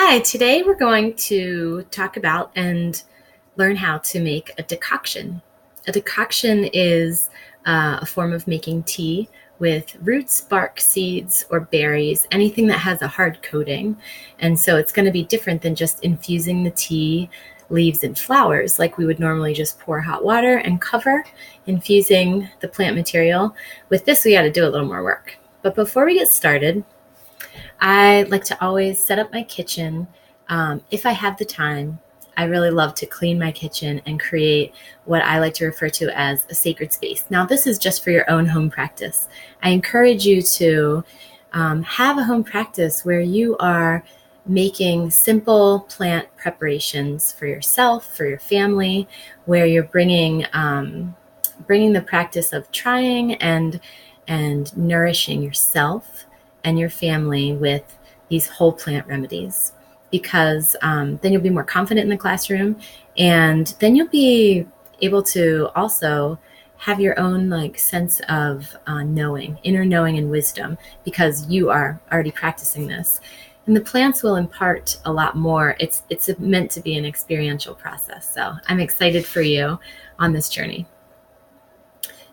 Hi, today we're going to talk about and learn how to make a decoction. A decoction is a form of making tea with roots, bark, seeds, or berries, anything that has a hard coating. And so it's going to be different than just infusing the tea leaves and flowers like we would normally just pour hot water and cover, infusing the plant material. With this, we got to do a little more work. But before we get started, I like to always set up my kitchen. If I have the time, I really love to clean my kitchen and create what I like to refer to as a sacred space. Now, this is just for your own home practice. I encourage you to have a home practice where you are making simple plant preparations for yourself, for your family, where you're bringing the practice of trying and nourishing yourself and your family with these whole plant remedies, because then you'll be more confident in the classroom, and then you'll be able to also have your own sense of inner knowing and wisdom, because you are already practicing this. And the plants will impart a lot more. It's meant to be an experiential process. So I'm excited for you on this journey.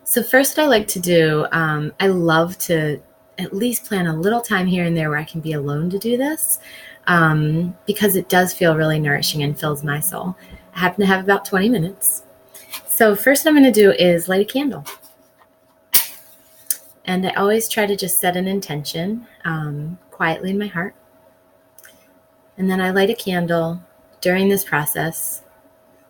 So first, I like to do, I love to at least plan a little time here and there where I can be alone to do this, because it does feel really nourishing and fills my soul. I happen to have about 20 minutes. So first I'm going to do is light a candle. And I always try to just set an intention quietly in my heart. And then I light a candle during this process,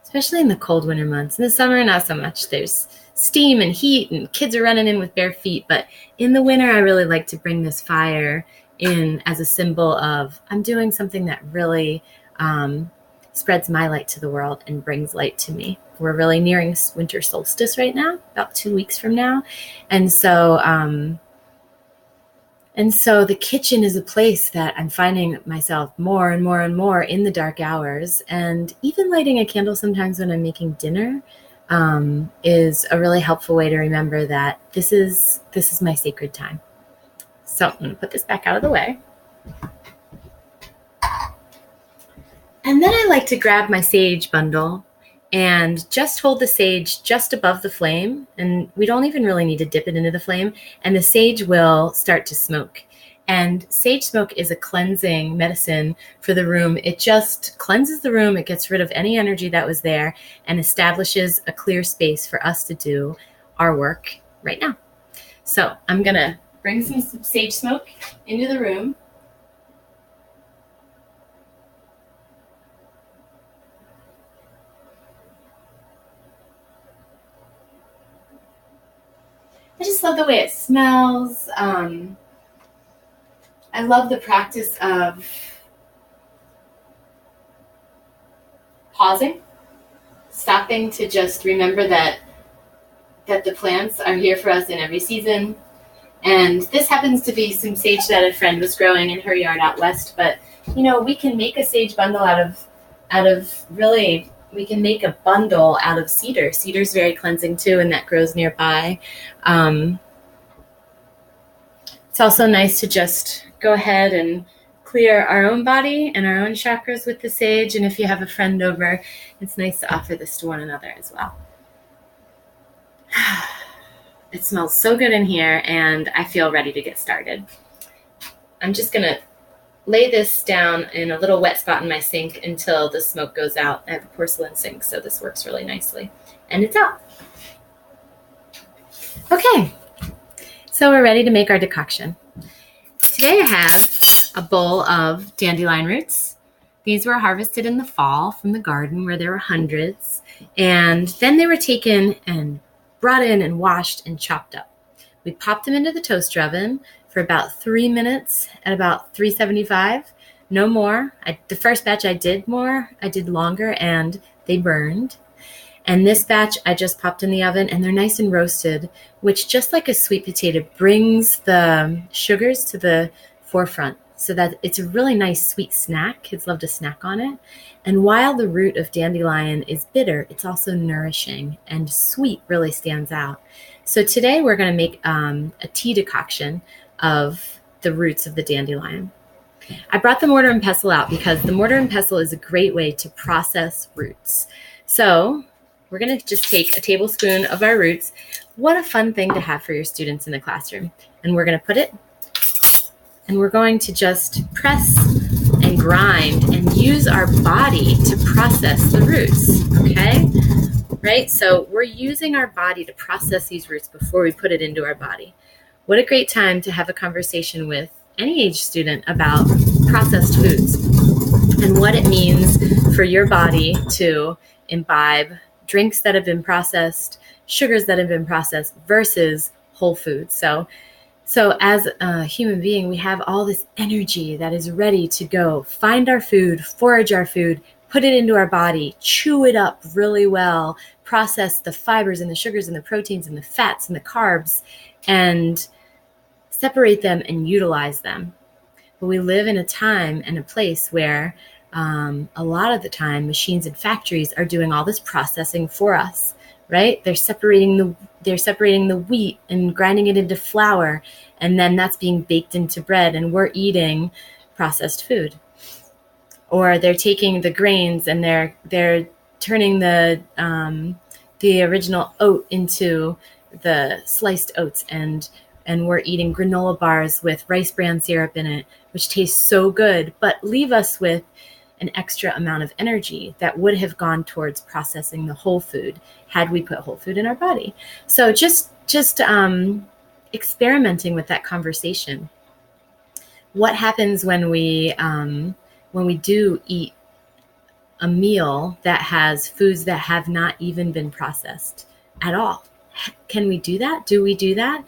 especially in the cold winter months. In the summer, not so much. There's steam and heat and kids are running in with bare feet. But in the winter, I really like to bring this fire in as a symbol of I'm doing something that really spreads my light to the world and brings light to me. We're really nearing winter solstice right now, about 2 weeks from now. And so the kitchen is a place that I'm finding myself more and more and more in the dark hours. And even lighting a candle sometimes when I'm making dinner is a really helpful way to remember that this is my sacred time. So I'm going to put this back out of the way. And then I like to grab my sage bundle and just hold the sage just above the flame. And we don't even really need to dip it into the flame. And the sage will start to smoke. And sage smoke is a cleansing medicine for the room. It just cleanses the room. It gets rid of any energy that was there and establishes a clear space for us to do our work right now. So I'm going to bring some sage smoke into the room. I just love the way it smells. I love the practice of pausing, stopping to just remember that the plants are here for us in every season. And this happens to be some sage that a friend was growing in her yard out west. But, we can make a sage bundle we can make a bundle out of cedar. Cedar's very cleansing too, and that grows nearby. It's also nice to just go ahead and clear our own body and our own chakras with the sage. And if you have a friend over, it's nice to offer this to one another as well. It smells so good in here, and I feel ready to get started. I'm just going to lay this down in a little wet spot in my sink until the smoke goes out. I have a porcelain sink, so this works really nicely. And it's out. Okay, so we're ready to make our decoction. Today I have a bowl of dandelion roots. These were harvested in the fall from the garden where there were hundreds. And then they were taken and brought in and washed and chopped up. We popped them into the toaster oven for about 3 minutes at about 375, no more. The first batch I did longer, and they burned. And this batch I just popped in the oven, and they're nice and roasted, which, just like a sweet potato, brings the sugars to the forefront so that it's a really nice sweet snack. Kids love to snack on it. And while the root of dandelion is bitter, it's also nourishing, and sweet really stands out. So today we're going to make a tea decoction of the roots of the dandelion. I brought the mortar and pestle out because the mortar and pestle is a great way to process roots. So we're going to just take a tablespoon of our roots. What a fun thing to have for your students in the classroom. And we're going to put it, and we're going to just press and grind and use our body to process the roots, okay? Right? So we're using our body to process these roots before we put it into our body. What a great time to have a conversation with any age student about processed foods and what it means for your body to imbibe drinks that have been processed, sugars that have been processed versus whole foods. So as a human being, we have all this energy that is ready to go find our food, forage our food, put it into our body, chew it up really well, process the fibers and the sugars and the proteins and the fats and the carbs, and separate them and utilize them. But we live in a time and a place where a lot of the time machines and factories are doing all this processing for us, right? They're separating the wheat and grinding it into flour, and then that's being baked into bread, and we're eating processed food. Or they're taking the grains and they're turning the original oat into the sliced oats, and we're eating granola bars with rice bran syrup in it, which tastes so good, but leave us with an extra amount of energy that would have gone towards processing the whole food had we put whole food in our body. So just experimenting with that conversation. What happens when we do eat a meal that has foods that have not even been processed at all? Can we do that? Do we do that?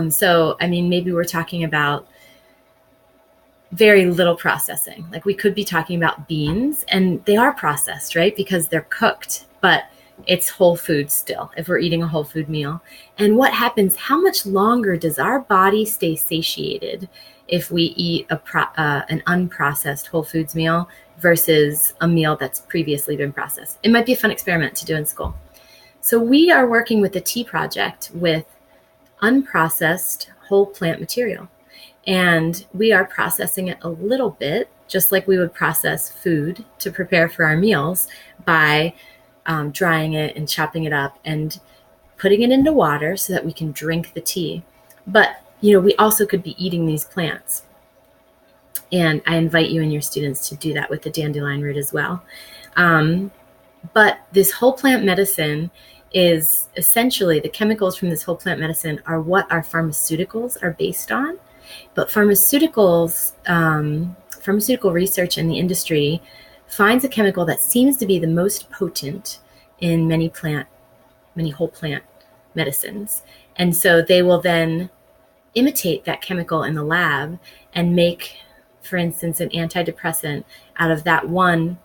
So, I mean, maybe we're talking about very little processing. Like we could be talking about beans, and they are processed, right? Because they're cooked, but it's whole food still if we're eating a whole food meal. And what happens, how much longer does our body stay satiated if we eat an unprocessed whole foods meal versus a meal that's previously been processed? It might be a fun experiment to do in school. So we are working with the tea project with unprocessed whole plant material. And we are processing it a little bit, just like we would process food to prepare for our meals by drying it and chopping it up and putting it into water so that we can drink the tea. But, we also could be eating these plants. And I invite you and your students to do that with the dandelion root as well. But this whole plant medicine is essentially, the chemicals from this whole plant medicine are what our pharmaceuticals are based on. But pharmaceutical research in the industry finds a chemical that seems to be the most potent in many whole plant medicines. And so they will then imitate that chemical in the lab and make, for instance, an antidepressant out of that one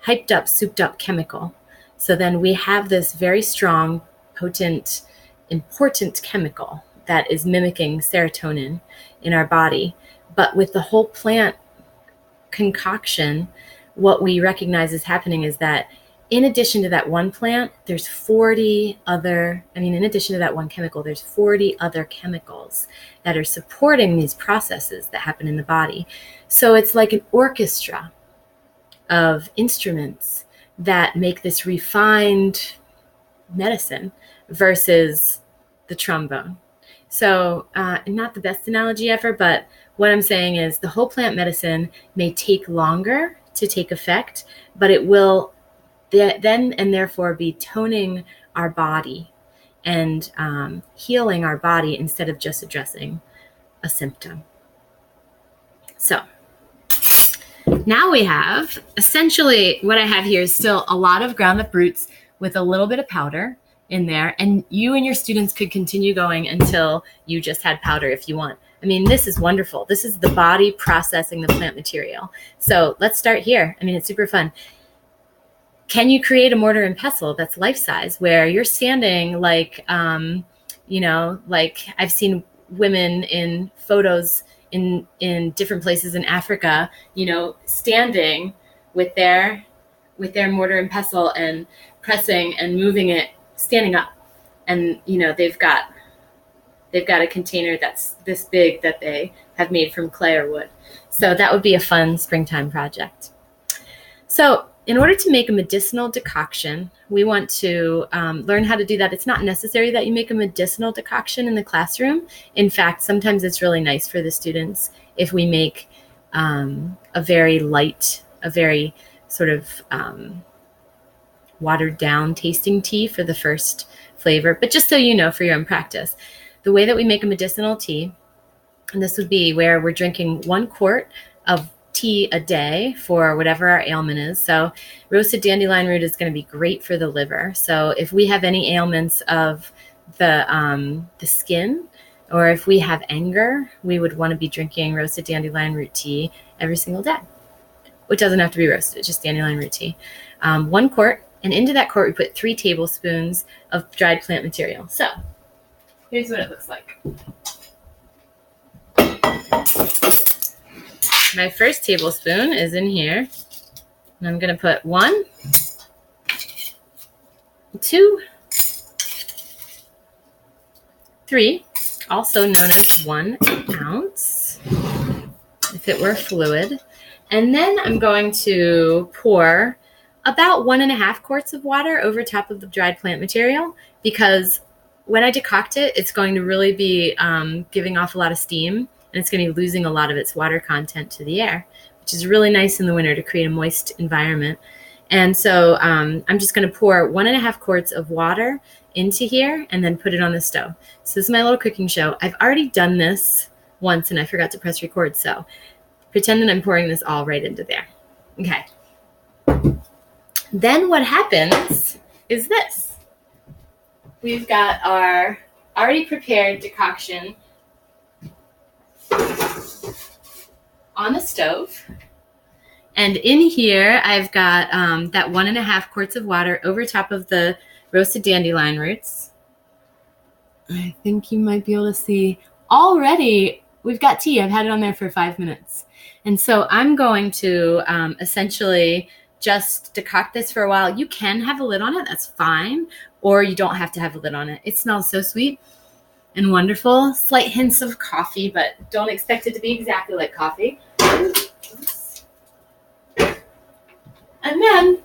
hyped up, souped up chemical. So then we have this very strong, potent, important chemical that is mimicking serotonin in our body. But with the whole plant concoction, what we recognize is happening is that in addition to that one plant, there's 40 other, in addition to that one chemical, there's 40 other chemicals that are supporting these processes that happen in the body. So it's like an orchestra of instruments that make this refined medicine versus the trombone. So not the best analogy ever, but what I'm saying is the whole plant medicine may take longer to take effect, but it will then and therefore be toning our body and healing our body instead of just addressing a symptom. So now we have, essentially what I have here is still a lot of ground up roots with a little bit of powder in there. And you and your students could continue going until you just had powder if you want. This is wonderful. This is the body processing the plant material. So let's start here. It's super fun. Can you create a mortar and pestle that's life-size where you're standing like, like I've seen women in photos in different places in Africa, standing with their mortar and pestle and pressing and moving it, standing up. And, they've got they've got a container that's this big that they have made from clay or wood. So that would be a fun springtime project. So in order to make a medicinal decoction, we want to learn how to do that. It's not necessary that you make a medicinal decoction in the classroom. In fact, sometimes it's really nice for the students if we make a very light, a very sort of watered down tasting tea for the first flavor. But just so you know for your own practice, the way that we make a medicinal tea, and this would be where we're drinking 1 quart of tea a day for whatever our ailment is. So roasted dandelion root is going to be great for the liver. So if we have any ailments of the skin, or if we have anger, we would want to be drinking roasted dandelion root tea every single day. It doesn't have to be roasted, it's just dandelion root tea. 1 quart, and into that quart we put 3 tablespoons of dried plant material. So here's what it looks like. My first tablespoon is in here, and I'm going to put 1, 2, 3, also known as 1 ounce, if it were fluid. And then I'm going to pour about 1.5 quarts of water over top of the dried plant material, because when I decoct it, it's going to really be giving off a lot of steam, and it's going to be losing a lot of its water content to the air, which is really nice in the winter to create a moist environment. And so I'm just going to pour 1.5 quarts of water into here and then put it on the stove. So this is my little cooking show. I've already done this once and I forgot to press record, so pretend that I'm pouring this all right into there. Okay. Then what happens is this. We've got our already prepared decoction on the stove. And in here, I've got that 1.5 quarts of water over top of the roasted dandelion roots. I think you might be able to see already we've got tea. I've had it on there for 5 minutes. And so I'm going to essentially just decoct this for a while. You can have a lid on it, that's fine. Or you don't have to have a lid on it. It smells so sweet and wonderful. Slight hints of coffee, but don't expect it to be exactly like coffee. And then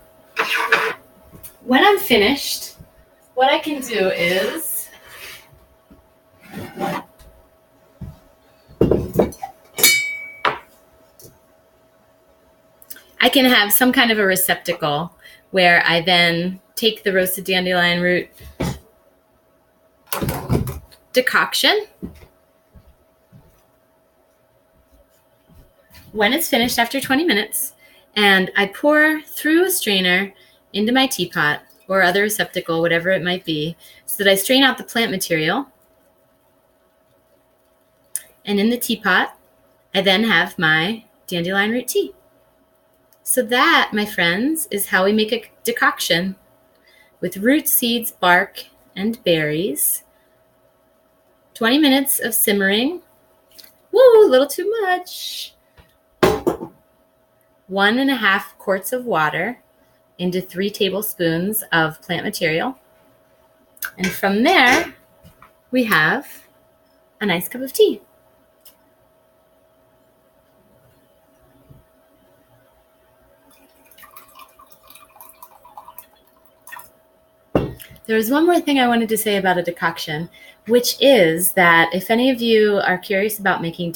when I'm finished, what I can do is I can have some kind of a receptacle where I then take the roasted dandelion root decoction. When it's finished after 20 minutes, and I pour through a strainer into my teapot or other receptacle, whatever it might be, so that I strain out the plant material. And in the teapot, I then have my dandelion root tea. So that, my friends, is how we make a decoction with roots, seeds, bark, and berries. 20 minutes of simmering. Woo, a little too much. 1.5 quarts of water into 3 tablespoons of plant material. And from there, we have a nice cup of tea. There's one more thing I wanted to say about a decoction, which is that if any of you are curious about making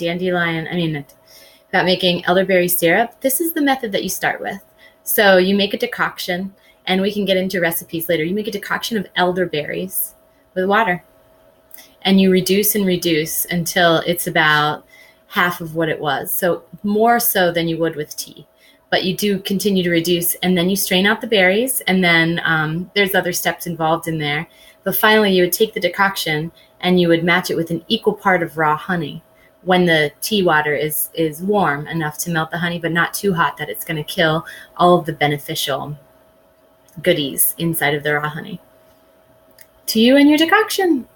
about making elderberry syrup, this is the method that you start with. So you make a decoction, and we can get into recipes later. You make a decoction of elderberries with water, and you reduce and reduce until it's about half of what it was. So more so than you would with tea. But you do continue to reduce, and then you strain out the berries, and then there's other steps involved in there. But finally, you would take the decoction, and you would match it with an equal part of raw honey when the tea water is warm enough to melt the honey, but not too hot that it's going to kill all of the beneficial goodies inside of the raw honey. To you and your decoction.